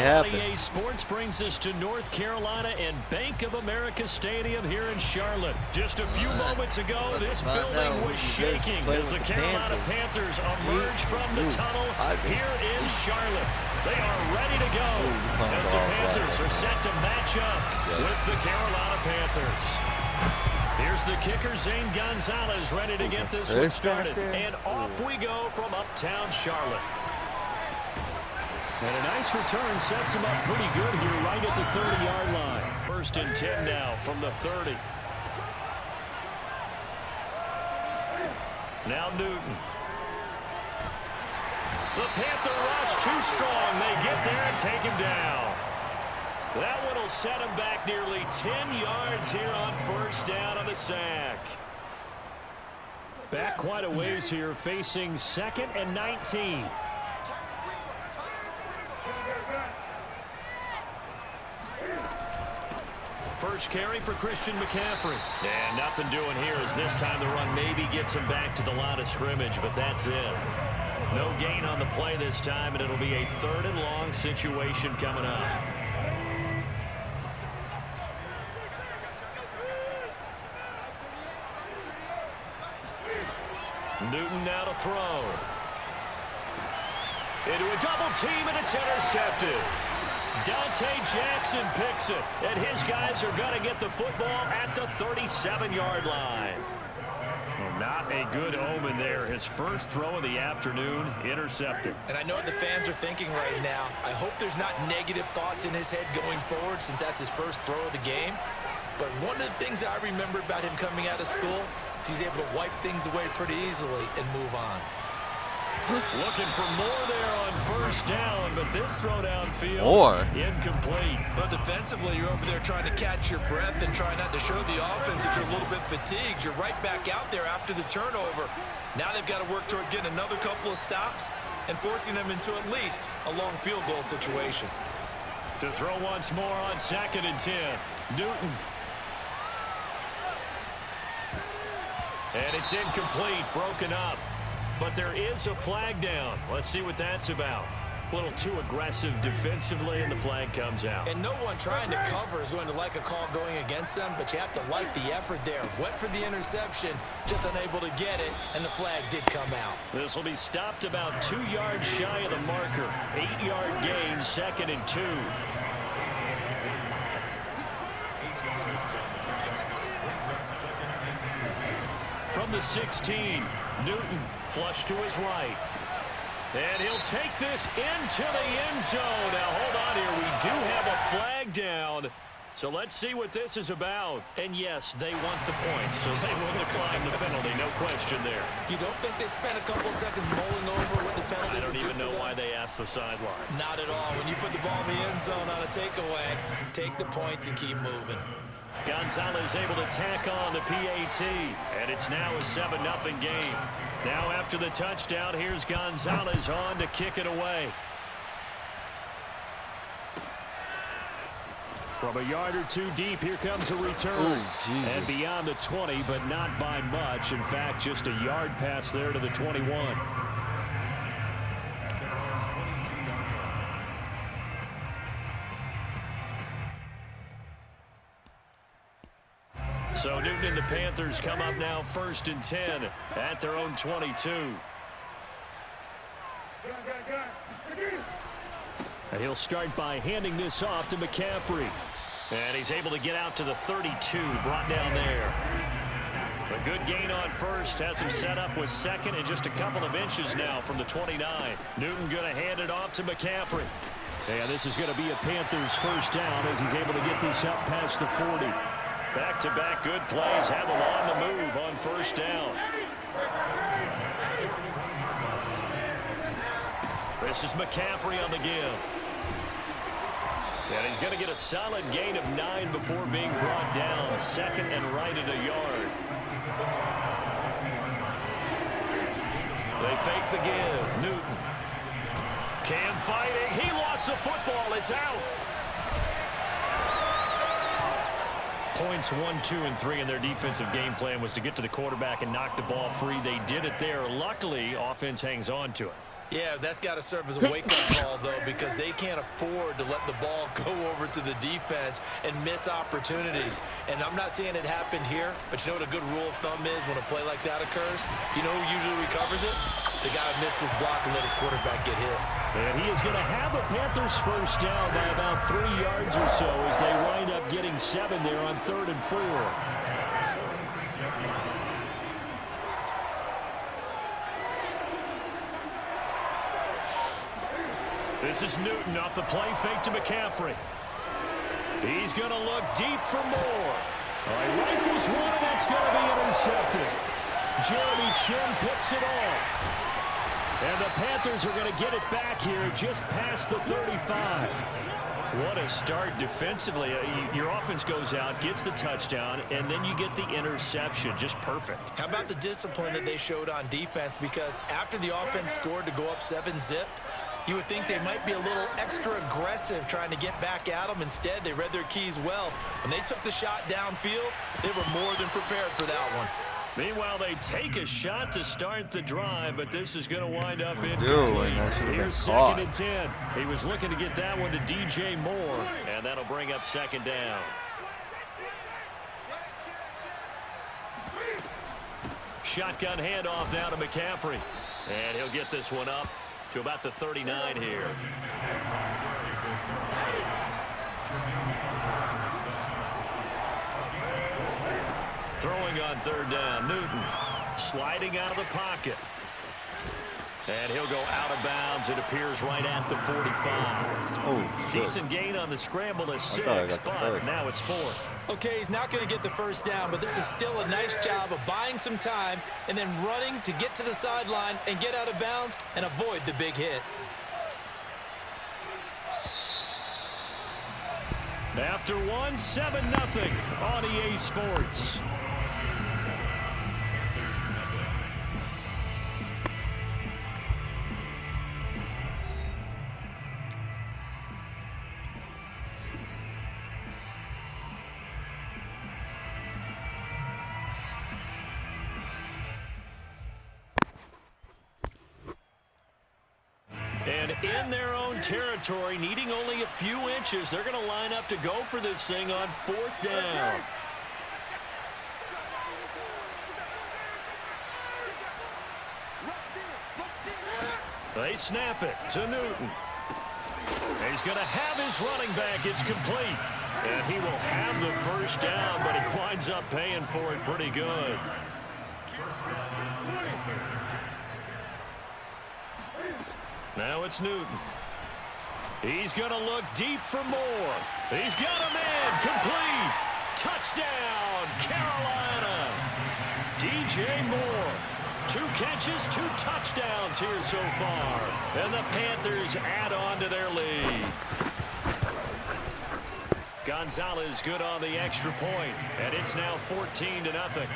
happened. EA Sports brings us to North Carolina and Bank of America Stadium here in Charlotte. Just a few moments ago, this building was shaking as the Carolina Panthers emerge from the tunnel here in Charlotte. They are ready to go as the Panthers are set to match up with the Carolina Panthers. Here's the kicker, Zane Gonzalez, ready to get this one started. And off we go from uptown Charlotte. And a nice return sets him up pretty good here right at the 30-yard line. 1st and 10 now from the 30. Now Newton. The Panther rush too strong. They get there and take him down. That one will set him back nearly 10 yards here on 1st down on the sack. Back quite a ways here, facing 2nd and 19. First carry for Christian McCaffrey. And nothing doing here as this time the run maybe gets him back to the line of scrimmage, but that's it. No gain on the play this time, and it'll be a 3rd and long situation coming up. Newton now to throw. Into a double team, and it's intercepted. Dante Jackson picks it, and his guys are going to get the football at the 37-yard line. Well, not a good omen there. His first throw of the afternoon intercepted. And I know what the fans are thinking right now. I hope there's not negative thoughts in his head going forward since that's his first throw of the game. But one of the things I remember about him coming out of school is he's able to wipe things away pretty easily and move on. Looking for more there on 1st down, but this throw downfield incomplete. But defensively, you're over there trying to catch your breath and trying not to show the offense that you're a little bit fatigued. You're right back out there after the turnover. Now they've got to work towards getting another couple of stops and forcing them into at least a long field goal situation. To throw once more on 2nd and 10. Newton. And it's incomplete, broken up. But there is a flag down. Let's see what that's about. A little too aggressive defensively, and the flag comes out. And no one trying to cover is going to like a call going against them, but you have to like the effort there. Went for the interception, just unable to get it, and the flag did come out. This will be stopped about 2 yards shy of the marker. 8-yard gain, 2nd and 2. From the 16, Newton flush to his right. And he'll take this into the end zone. Now, hold on here. We do have a flag down. So let's see what this is about. And, yes, they want the points, so they will decline the penalty. No question there. You don't think they spent a couple seconds mulling over what the penalty I don't even know why they asked the sideline. Not at all. When you put the ball in the end zone on a takeaway, take the points and keep moving. Gonzalez able to tack on the PAT, and it's now a 7-0 game. Now after the touchdown, here's Gonzalez on to kick it away. From a yard or two deep, here comes a return. And beyond the 20, but not by much. In fact, just a yard pass there to the 21. So Newton and the Panthers come up now 1st and 10 at their own 22. And he'll start by handing this off to McCaffrey. And he's able to get out to the 32, brought down there. A good gain on 1st, has him set up with 2nd and just a couple of inches now from the 29. Newton going to hand it off to McCaffrey. And this is going to be a Panthers 1st down as he's able to get this up past the 40. Back-to-back good plays have them on the move on 1st down. This is McCaffrey on the give. And he's going to get a solid gain of 9 before being brought down. 2nd and right at a yard. They fake the give. Newton. Cam fighting. He lost the football. It's out. Points 1, 2, and 3 in their defensive game plan was to get to the quarterback and knock the ball free. They did it there. Luckily, offense hangs on to it. Yeah, that's got to serve as a wake-up call, though, because they can't afford to let the ball go over to the defense and miss opportunities. And I'm not saying it happened here, but you know what a good rule of thumb is when a play like that occurs? You know who usually recovers it? The guy who missed his block and let his quarterback get hit. And he is going to have a Panthers first down by about 3 yards or so as they wind up getting 7 there on 3rd and 4. This is Newton off the play fake to McCaffrey. He's going to look deep for more. He rifles one, and that's going to be intercepted. Jeremy Chin picks it off. And the Panthers are going to get it back here just past the 35. What a start defensively. Your offense goes out, gets the touchdown, and then you get the interception. Just perfect. How about the discipline that they showed on defense? Because after the offense scored to go up 7-zip, you would think they might be a little extra aggressive trying to get back at them. Instead, they read their keys well. When they took the shot downfield, they were more than prepared for that one. Meanwhile, they take a shot to start the drive, but this is going to wind up incomplete. Here's 2nd and 10. He was looking to get that one to DJ Moore, and that'll bring up 2nd down. Shotgun handoff now to McCaffrey, and he'll get this one up to about the 39 here. Throwing on 3rd down, Newton sliding out of the pocket. And he'll go out of bounds. It appears right at the 45. Oh, decent gain on the scramble to 6, but now it's 4th. Okay, he's not going to get the first down, but this is still a nice job of buying some time and then running to get to the sideline and get out of bounds and avoid the big hit. After 7-0 on EA Sports. And in their own territory, needing only a few inches, they're going to line up to go for this thing on 4th down. They snap it to Newton. He's going to have his running back. It's complete. And he will have the first down, but he winds up paying for it pretty good. Now it's Newton. He's going to look deep for more. He's got him in. Complete. Touchdown, Carolina. DJ Moore. 2 catches, 2 touchdowns here so far. And the Panthers add on to their lead. Gonzalez good on the extra point, and it's now 14-0.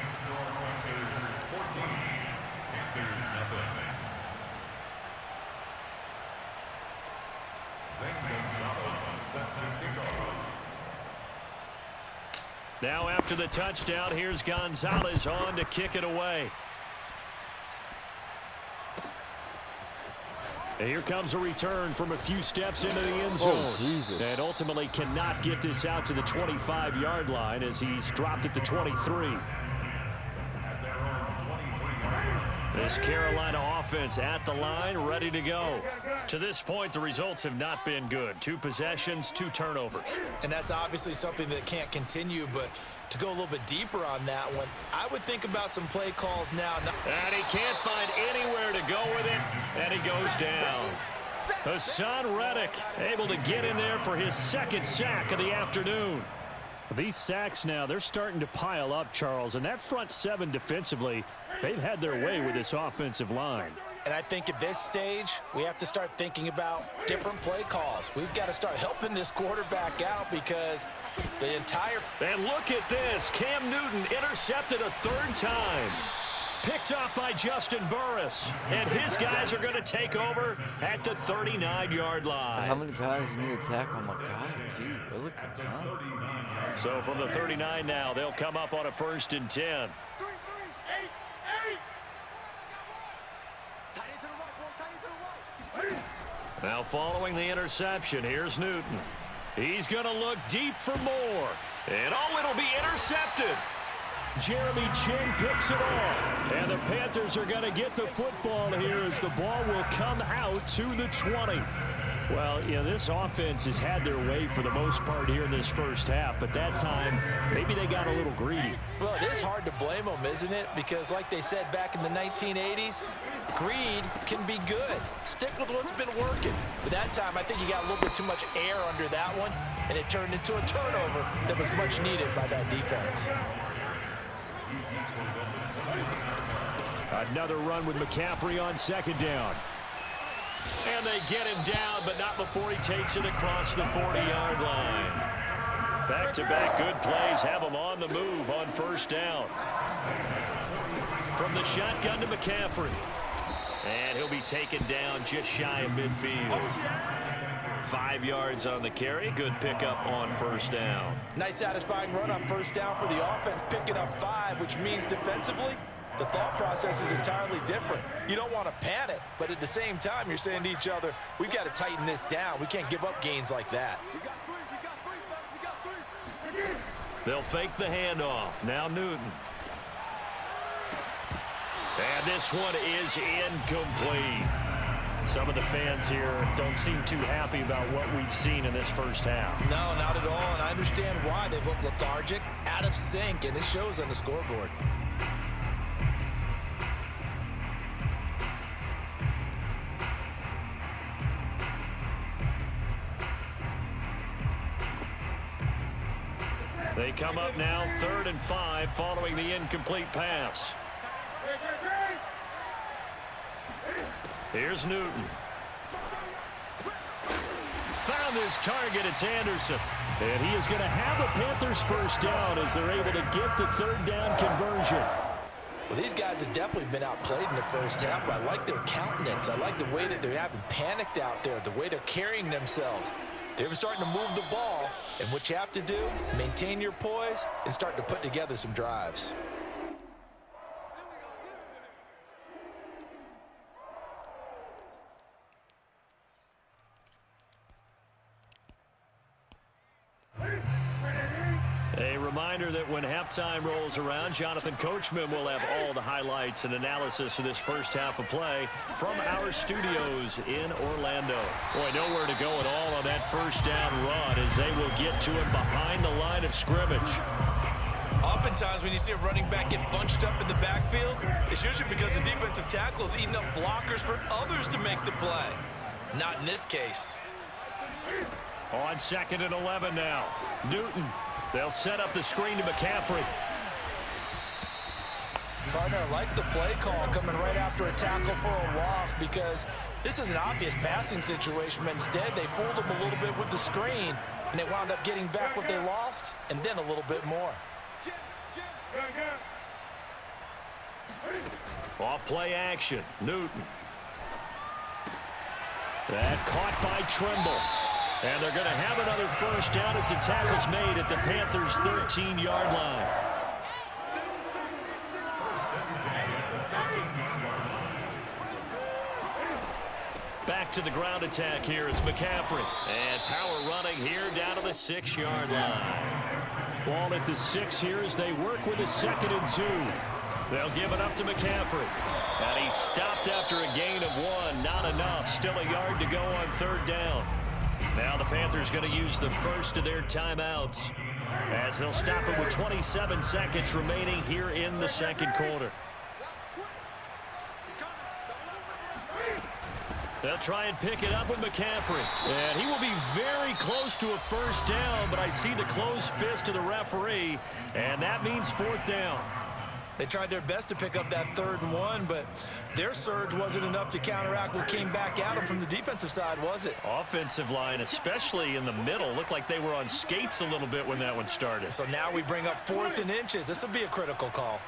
Now after the touchdown, here's Gonzalez on to kick it away. And here comes a return from a few steps into the end zone. And ultimately cannot get this out to the 25-yard line as he's dropped at the 23. This Carolina offense at the line, ready to go. To this point, the results have not been good. 2 possessions, 2 turnovers. And that's obviously something that can't continue, but to go a little bit deeper on that one, I would think about some play calls now. And he can't find anywhere to go with it, and he goes down. Hassan Reddick able to get in there for his 2nd sack of the afternoon. These sacks now, they're starting to pile up, Charles, and that front 7 defensively, they've had their way with this offensive line. And I think at this stage, we have to start thinking about different play calls. We've got to start helping this quarterback out because the entire... And look at this. Cam Newton intercepted a 3rd time. Picked up by Justin Burris. And his guys are going to take over at the 39-yard line. How many guys need to tackle? Oh, my God. Gee, really good, huh? So from the 39 now, they'll come up on a 1st and 10. Now following the interception, here's Newton. He's going to look deep for more. And oh, it'll be intercepted. Jeremy Chin picks it off. And the Panthers are going to get the football here as the ball will come out to the 20. Well, you know, this offense has had their way for the most part here in this first half, but that time, maybe they got a little greedy. Well, it is hard to blame them, isn't it? Because like they said back in the 1980s, greed can be good. Stick with what's been working. But that time, I think you got a little bit too much air under that one, and it turned into a turnover that was much needed by that defense. Another run with McCaffrey on second down. And they get him down, but not before he takes it across the 40-yard line. Back-to-back good plays have him on the move on first down. From the shotgun to McCaffrey. And he'll be taken down just shy of midfield. 5 yards on the carry. Good pickup on first down. Nice satisfying run on first down for the offense, picking up 5, which means defensively, the thought process is entirely different. You don't want to panic, but at the same time, you're saying to each other, we've got to tighten this down. We can't give up gains like that. They'll fake the handoff. Now Newton. And this one is incomplete. Some of the fans here don't seem too happy about what we've seen in this first half. No, not at all, and I understand why. They've looked lethargic, out of sync, and it shows on the scoreboard. They come up now 3rd and 5 following the incomplete pass. Here's Newton. Found his target. It's Anderson. And he is going to have a Panthers first down as they're able to get the 3rd down conversion. Well, these guys have definitely been outplayed in the first half, but I like their countenance. I like the way that they're having panicked out there, the way they're carrying themselves. They're starting to move the ball, and what you have to do, maintain your poise and start to put together some drives. A reminder that when halftime rolls around, Jonathan Coachman will have all the highlights and analysis of this first half of play from our studios in Orlando. Boy, nowhere to go at all on that first down run as they will get to him behind the line of scrimmage. Oftentimes when you see a running back get bunched up in the backfield, it's usually because the defensive tackle is eating up blockers for others to make the play. Not in this case. On 2nd and 11 now. Newton. They'll set up the screen to McCaffrey. Partner, I like the play call coming right after a tackle for a loss because this is an obvious passing situation, but instead they fooled them a little bit with the screen, and they wound up getting back what they lost and then a little bit more. Off play action. Newton. That caught by Trimble. And they're going to have another first down as the tackle's made at the Panthers' 13-yard line. Back to the ground attack here is McCaffrey. And power running here down to the 6-yard line. Ball at the 6 here as they work with a 2nd and 2. They'll give it up to McCaffrey. And he stopped after a gain of 1. Not enough. Still a yard to go on 3rd down. Now the Panthers going to use the first of their timeouts as they'll stop it with 27 seconds remaining here in the 2nd quarter. They'll try and pick it up with McCaffrey. And he will be very close to a first down, but I see the closed fist of the referee, and that means 4th down. They tried their best to pick up that 3rd and 1, but their surge wasn't enough to counteract what came back at them from the defensive side, was it? Offensive line, especially in the middle, looked like they were on skates a little bit when that one started. So now we bring up 4th and inches. This will be a critical call.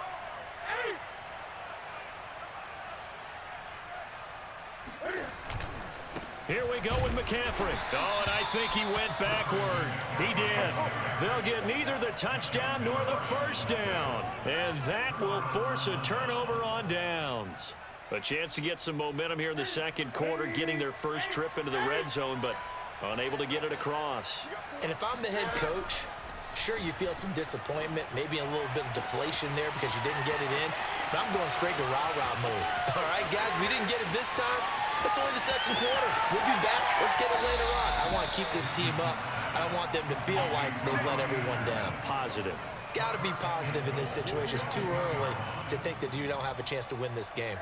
Here we go with McCaffrey. Oh, and I think he went backward. He did. They'll get neither the touchdown nor the first down. And that will force a turnover on downs. A chance to get some momentum here in the second quarter, getting their first trip into the red zone, but unable to get it across. And if I'm the head coach, sure, you feel some disappointment, maybe a little bit of deflation there because you didn't get it in, but I'm going straight to rah-rah mode. All right, guys, we didn't get it this time. It's only the second quarter. We'll be back. Let's get it later on. I want to keep this team up. I don't want them to feel like they've let everyone down. Positive. Got to be positive in this situation. It's too early to think that you don't have a chance to win this game.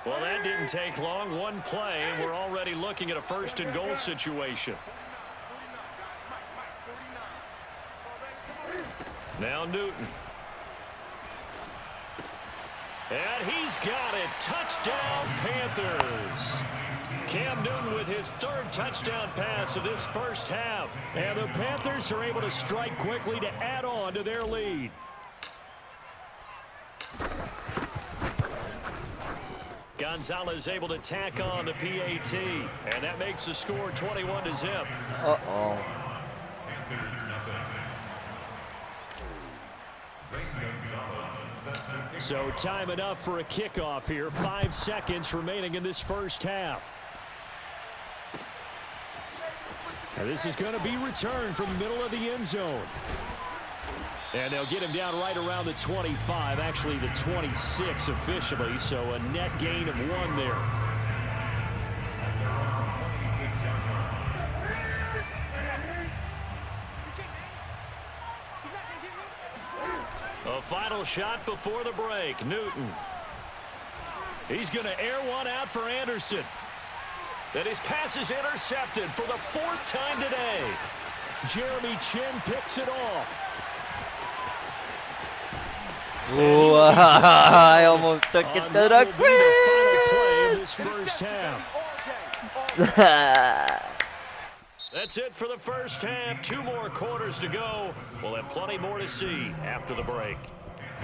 Well, that didn't take long. One play, and we're already looking at a first-and-goal situation. Now Newton. And he's got it. Touchdown, Panthers. Cam Newton with his third touchdown pass of this first half. And the Panthers are able to strike quickly to add on to their lead. Gonzalez able to tack on the PAT. And that makes the score 21-0. Uh-oh. So time enough for a kickoff here. 5 seconds remaining in this first half. And this is going to be returned from the middle of the end zone. And they'll get him down right around the 25, actually the 26 officially, so a net gain of 1 there. A final shot before the break. Newton. He's going to air one out for Anderson. And his pass is intercepted for the 4th time today. Jeremy Chin picks it off. Ooh, I almost took it to the green. This first half. That's it for the first half. 2 more quarters to go. We'll have plenty more to see after the break.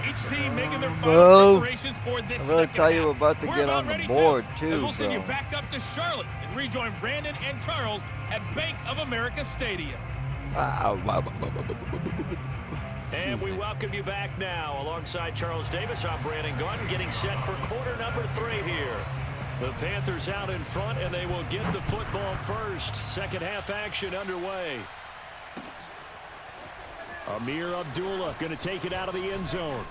Each team making their final preparations for this I really second thought you were half. about to get on the board, too, as we'll send you bro. back up to Charlotte and rejoin Brandon and Charles at Bank of America Stadium. And we welcome you back now. Alongside Charles Davis, I'm Brandon Gunn, getting set for quarter number 3 here. The Panthers out in front, and they will get the football first. Second half action underway. Amir Abdullah going to take it out of the end zone.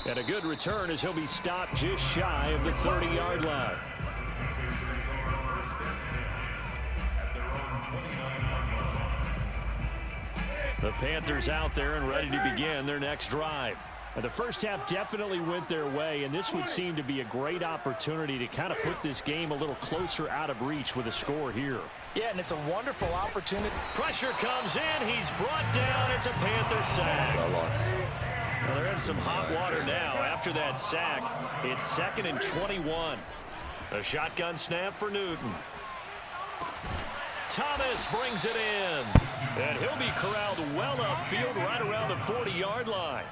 And a good return as he'll be stopped just shy of the 30-yard line. The Panthers out there and ready to begin their next drive. And the first half definitely went their way, and this would seem to be a great opportunity to kind of put this game a little closer out of reach with a score here. Yeah, and it's a wonderful opportunity. Pressure comes in. He's brought down. It's a Panther sack. Well, they're in some hot water now after that sack. It's 2nd and 21. A shotgun snap for Newton. Thomas brings it in. And he'll be corralled well upfield right around the 40-yard line.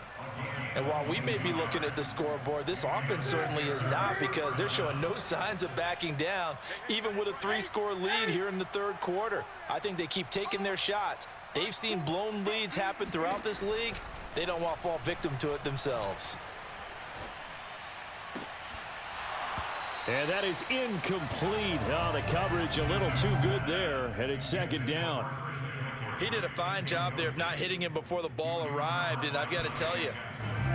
And while we may be looking at the scoreboard, this offense certainly is not, because they're showing no signs of backing down, even with a 3-score lead here in the third quarter. I think they keep taking their shots. They've seen blown leads happen throughout this league. They don't want to fall victim to it themselves. And that is incomplete. Oh, the coverage a little too good there, and it's 2nd down. He did a fine job there of not hitting him before the ball arrived, and I've got to tell you,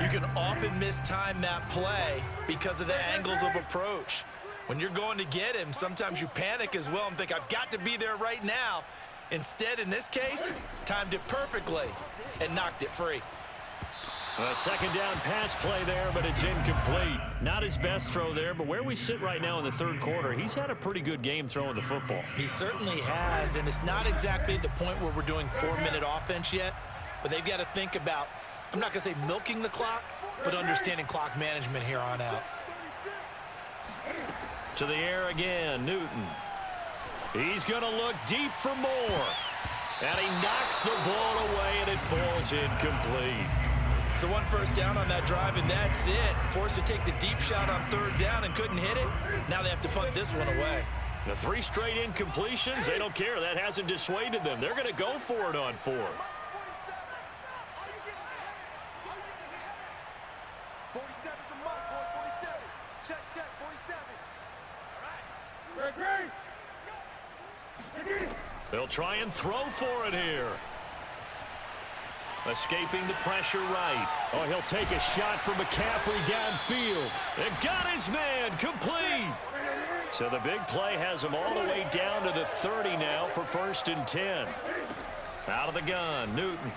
you can often mistime that play because of the angles of approach. When you're going to get him, sometimes you panic as well and think, I've got to be there right now. Instead, in this case, timed it perfectly and knocked it free. A 2nd down pass play there, but it's incomplete. Not his best throw there, but where we sit right now in the third quarter, he's had a pretty good game throwing the football. He certainly has, and it's not exactly at the point where we're doing 4-minute offense yet, but they've got to think about, I'm not going to say milking the clock, but understanding clock management here on out. To the air again, Newton. He's going to look deep for more. And he knocks the ball away, and it falls incomplete. So 1 first down on that drive, and that's it. Forced to take the deep shot on 3rd down and couldn't hit it. Now they have to punt this one away. The 3 straight incompletions, they don't care. That hasn't dissuaded them. They're going to go for it on 4th. try and throw for it here. Escaping the pressure right. Oh, he'll take a shot from McCaffrey downfield. It got his man complete. So the big play has him all the way down to the 30 now for 1st and 10. Out of the gun, Newton.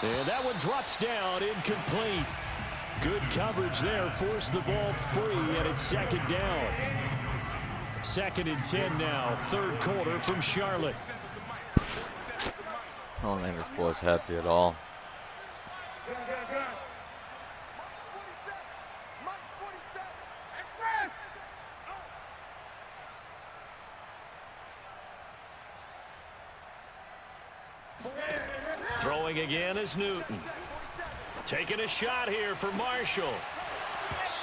And that one drops down, incomplete. Good coverage there, forced the ball free, and it's 2nd down. 2nd and 10 now, 3rd quarter from Charlotte. I don't think this boy's happy at all. Throwing again is Newton. Taking a shot here for Marshall.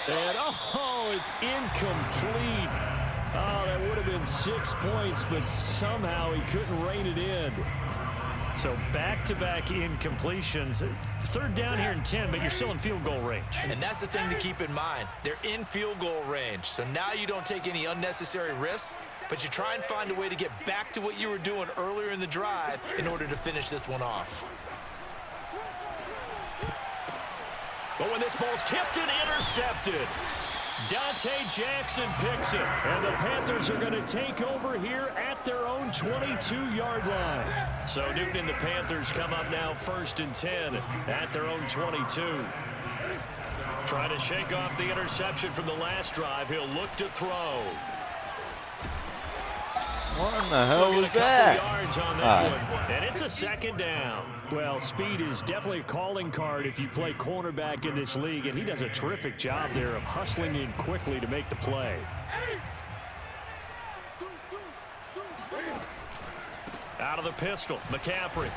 And, oh, it's incomplete. Oh, that would have been 6 points, but somehow he couldn't rein it in. So back-to-back incompletions. 3rd down here and 10, but you're still in field goal range. And that's the thing to keep in mind. They're in field goal range. So now you don't take any unnecessary risks, but you try and find a way to get back to what you were doing earlier in the drive in order to finish this one off. But when this ball's tipped and intercepted, Dante Jackson picks it. And the Panthers are going to take over here at their own 22-yard line. So Newton and the Panthers come up now 1st and 10 at their own 22. Trying to shake off the interception from the last drive. He'll look to throw. What in the hell was that? Yards on that one, and it's a 2nd down. Well, speed is definitely a calling card if you play cornerback in this league, and he does a terrific job there of hustling in quickly to make the play. Out of the pistol, McCaffrey.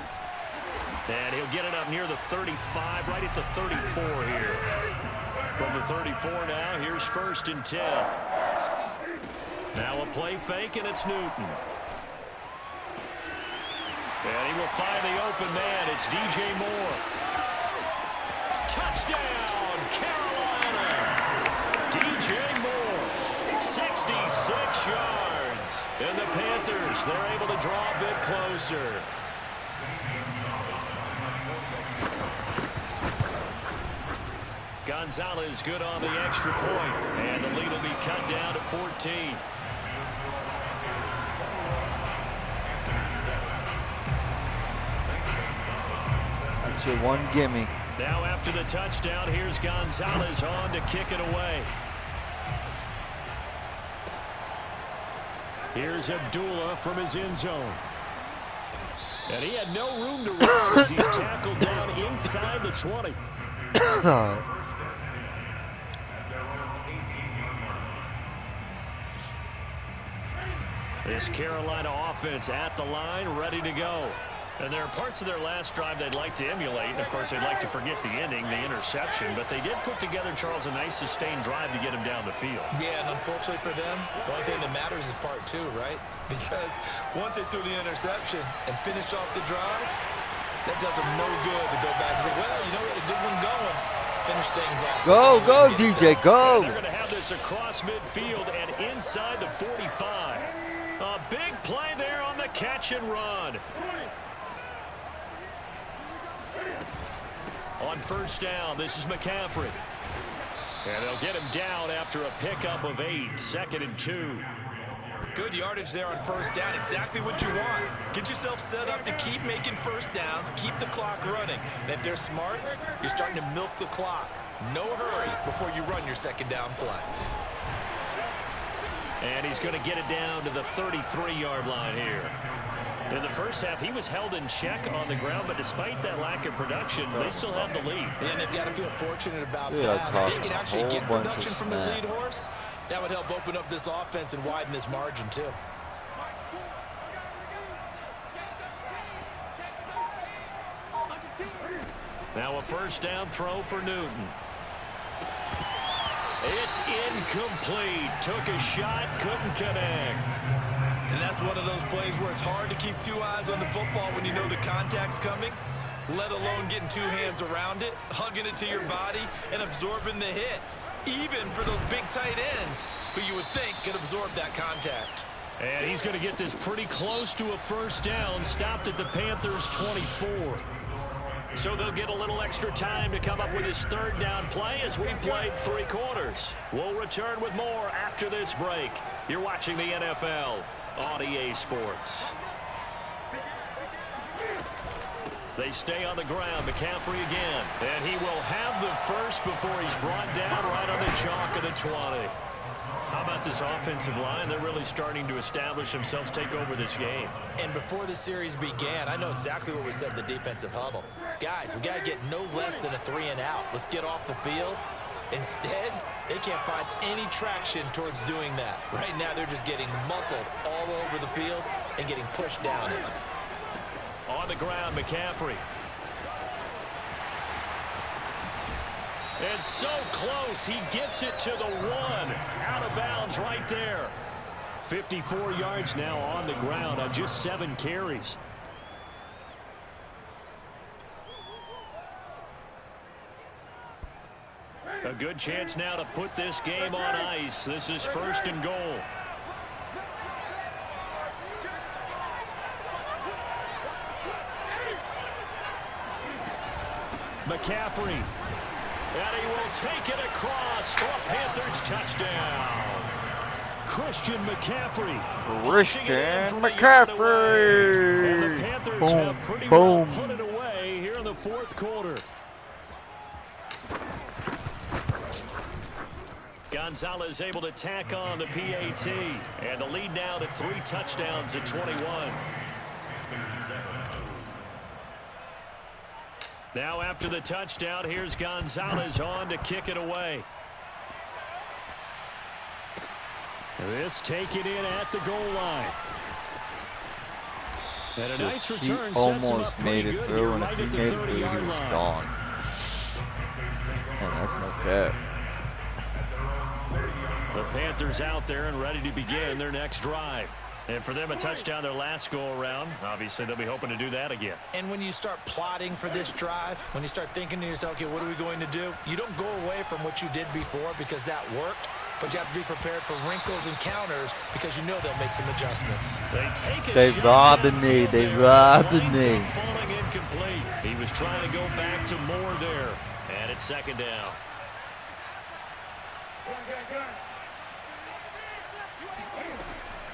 And he'll get it up near the 35, right at the 34 here. From the 34 now, here's 1st and 10. Now a play fake, and it's Newton. And he will find the open man. It's DJ Moore. Touchdown, Carolina. DJ Moore, 66 yards. And the Panthers, they're able to draw a bit closer. Gonzalez good on the extra point. And the lead will be cut down to 14. Your one gimme. Now after the touchdown, here's Gonzalez on to kick it away. Here's Abdullah from his end zone. And he had no room to run as he's tackled down inside the 20. This Carolina offense at the line, ready to go. And there are parts of their last drive they'd like to emulate. And, of course, they'd like to forget the ending, the interception. But they did put together, Charles, a nice sustained drive to get him down the field. Yeah, and unfortunately for them, the only thing that matters is part 2, right? Because once they threw the interception and finished off the drive, that does them no good to go back and say, well, you know, we had a good one going. Finish things off. Go, DJ, go. And they're going to have this across midfield and inside the 45. A big play there on the catch and run. On 1st down, this is McCaffrey. And they'll get him down after a pickup of 8, 2nd and 2. Good yardage there on 1st down. Exactly what you want. Get yourself set up to keep making 1st downs, keep the clock running. And if they're smart, you're starting to milk the clock. No hurry before you run your 2nd down play. And he's going to get it down to the 33-yard line here. In the first half, he was held in check on the ground, but despite that lack of production, they still have the lead. And they've got to feel fortunate about that. If they can actually get production from the lead horse, that would help open up this offense and widen this margin, too. Now a 1st down throw for Newton. It's incomplete. Took a shot, couldn't connect. And that's one of those plays where it's hard to keep 2 eyes on the football when you know the contact's coming, let alone getting 2 hands around it, hugging it to your body, and absorbing the hit, even for those big tight ends who you would think could absorb that contact. And he's going to get this pretty close to a first down, stopped at the Panthers' 24. So they'll get a little extra time to come up with his third down play as we played 3 quarters. We'll return with more after this break. You're watching the NFL on EA Sports. They stay on the ground. McCaffrey again. And he will have the first before he's brought down right on the chalk of the 20. How about this offensive line? They're really starting to establish themselves, take over this game. And before the series began, I know exactly what was said in the defensive huddle. Guys, we got to get no less than a 3-and-out. Let's get off the field. Instead, they can't find any traction towards doing that. Right now, they're just getting muscled all over the field and getting pushed down it. On the ground, McCaffrey. It's so close. He gets it to the 1. Out of bounds right there. 54 yards now on the ground on just 7 carries. A good chance now to put this game on ice. This is 1st and goal. McCaffrey. And he will take it across for a Panthers touchdown. Christian McCaffrey. And the Panthers have pretty well put it away here in the 4th quarter. Gonzalez able to tack on the PAT. And the lead now to 3 touchdowns at 21. Now after the touchdown, here's Gonzalez on to kick it away. This taken in at the goal line. And a nice return sets him up pretty good here right at the 30-yard line. Gone. And that's no cap. The Panthers out there and ready to begin their next drive. And for them, a touchdown their last go-around. Obviously, they'll be hoping to do that again. And when you start plotting for this drive, when you start thinking to yourself, okay, what are we going to do? You don't go away from what you did before because that worked, but you have to be prepared for wrinkles and counters because you know they'll make some adjustments. They robbing me. They robbing me. Falling incomplete. He was trying to go back to Moore there. And it's 2nd down.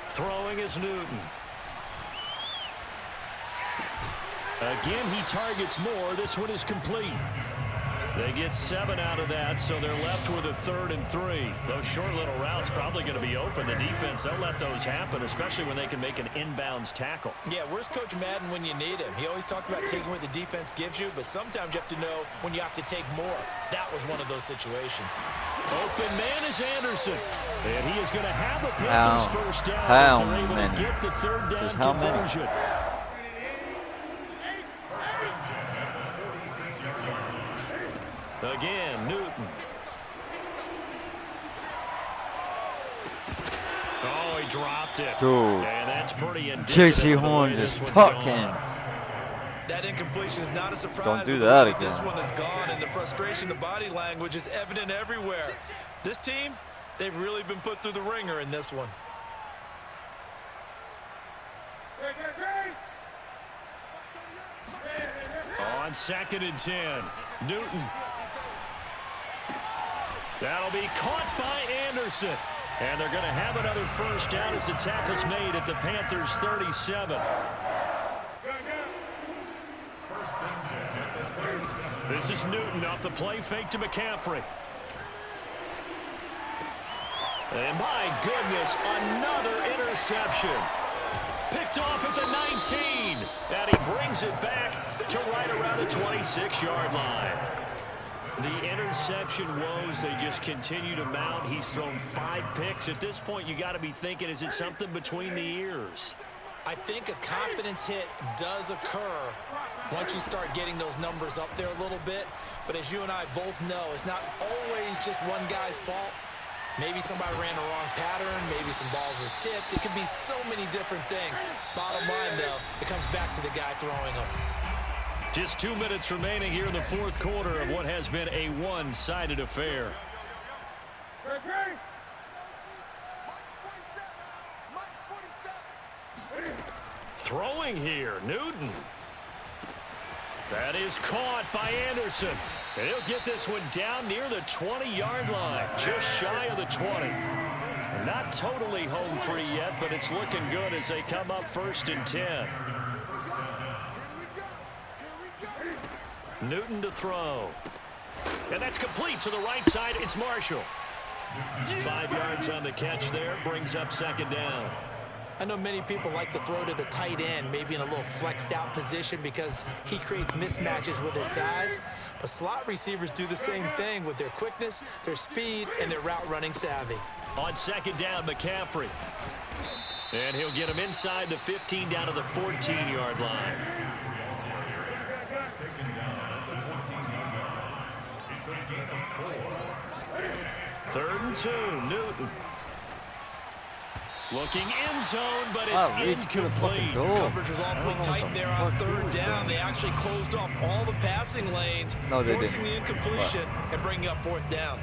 Throwing is Newton. Again, he targets Moore. This one is complete. They get 7 out of that, so they're left with a 3rd and 3. Those short little routes probably going to be open. The defense, they'll let those happen, especially when they can make an inbounds tackle. Yeah, where's Coach Madden when you need him? He always talked about taking what the defense gives you, but sometimes you have to know when you have to take more. That was one of those situations. Open man is Anderson. And he is going to have a Panthers first down as they're able to get the 3rd down conversion. Again, Newton. Oh, he dropped it. Dude. And that's pretty indicative. JC Horns is talking. That incompletion is not a surprise. Don't do that again. This one is gone, and the frustration, the body language is evident everywhere. This team, they've really been put through the ringer in this one. On 2nd and 10, Newton. That'll be caught by Anderson. And they're going to have another first down as the tackle's made at the Panthers' 37. This is Newton off the play fake to McCaffrey. And my goodness, another interception. Picked off at the 19. And he brings it back to right around the 26-yard line. The interception woes, they just continue to mount. He's thrown 5 picks. At this point, you got to be thinking, is it something between the ears? I think a confidence hit does occur once you start getting those numbers up there a little bit. But as you and I both know, it's not always just one guy's fault. Maybe somebody ran the wrong pattern. Maybe some balls were tipped. It could be so many different things. Bottom line, though, it comes back to the guy throwing them. Just 2 minutes remaining here in the 4th quarter of what has been a one-sided affair. throwing here, Newton. That is caught by Anderson. And he'll get this one down near the 20-yard line, just shy of the 20. Not totally home free yet, but it's looking good as they come up 1st and 10. Newton to throw. And that's complete to the right side. It's Marshall. 5 yards on the catch there, brings up 2nd down. I know many people like to throw to the tight end, maybe in a little flexed out position because he creates mismatches with his size. But slot receivers do the same thing with their quickness, their speed, and their route running savvy. On 2nd down, McCaffrey. And he'll get him inside the 15 down to the 14-yard line. 3rd and 2, Newton. Looking end zone, but it's incomplete. Coverage was awfully tight there on 3rd down. They actually closed off all the passing lanes, forcing the incompletion and bringing up 4th down.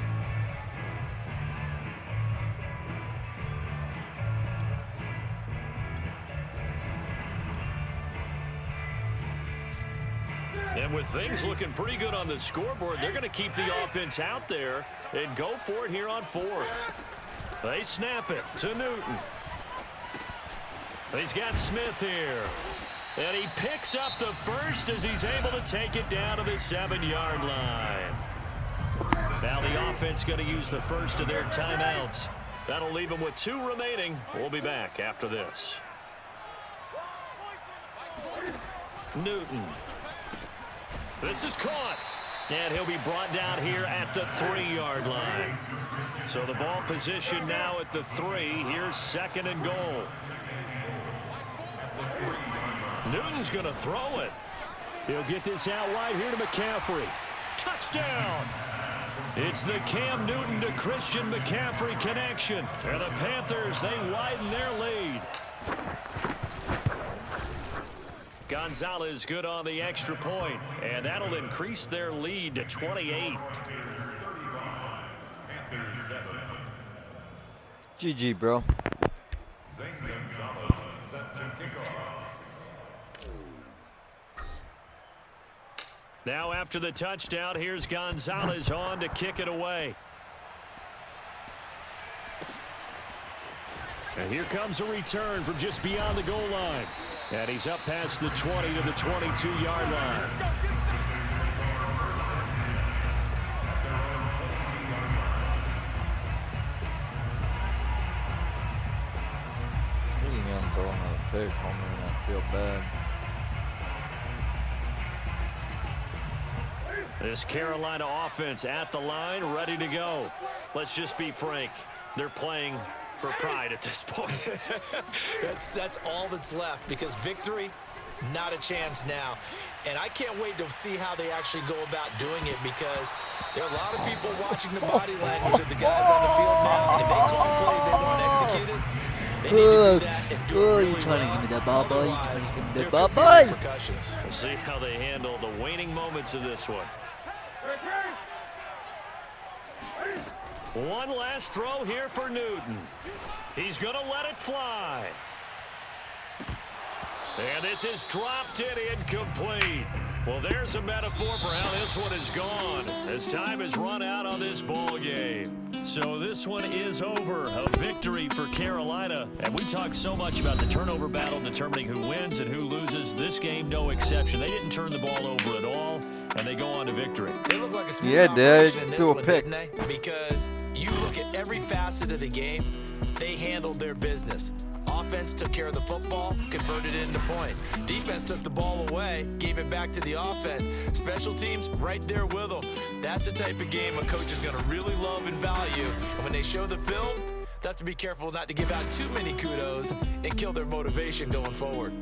And with things looking pretty good on the scoreboard, they're going to keep the offense out there and go for it here on 4th. They snap it to Newton. He's got Smith here. And he picks up the first as he's able to take it down to the 7-yard line. Now the offense going to use the first of their timeouts. That'll leave them with 2 remaining. We'll be back after this. Newton. This is caught. And he'll be brought down here at the 3-yard line. So the ball position now at the 3. Here's 2nd and goal. Newton's going to throw it. He'll get this out wide here to McCaffrey. Touchdown! It's the Cam Newton to Christian McCaffrey connection. And the Panthers, they widen their lead. Gonzalez good on the extra point, and that'll increase their lead to 28. GG, bro. Now after the touchdown, here's Gonzalez on to kick it away. And here comes a return from just beyond the goal line. And he's up past the 20 to the 22-yard line. Really am throwing a take on me and I feel bad. This Carolina offense at the line, ready to go. Let's just be frank. They're playing for pride at this point. That's all that's left, because victory, not a chance now. And I can't wait to see how they actually go about doing it, because there are a lot of people watching the body language of the guys on the field now. And if they call plays they want executed, they need to do that and do it really well. Trying to give me that ball, boy. Otherwise, Give me there that could ball, be boy. repercussions. We'll see how they handle the waning moments of this one. One last throw here for Newton. He's going to let it fly. And this is dropped in incomplete. Well, there's a metaphor for how this one is gone, as time has run out on this ball game. So this one is over. A victory for Carolina. And we talked so much about the turnover battle determining who wins and who loses. This game, no exception. They didn't turn the ball over at all, and they go on to victory. They look like a smooth operation in this one, didn't they? Because you look at every facet of the game, they handled their business. Offense took care of the football, converted it into points. Defense took the ball away, gave it back to the offense. Special teams, right there with them. That's the type of game a coach is going to really love and value. And when they show the film, they have to be careful not to give out too many kudos and kill their motivation going forward.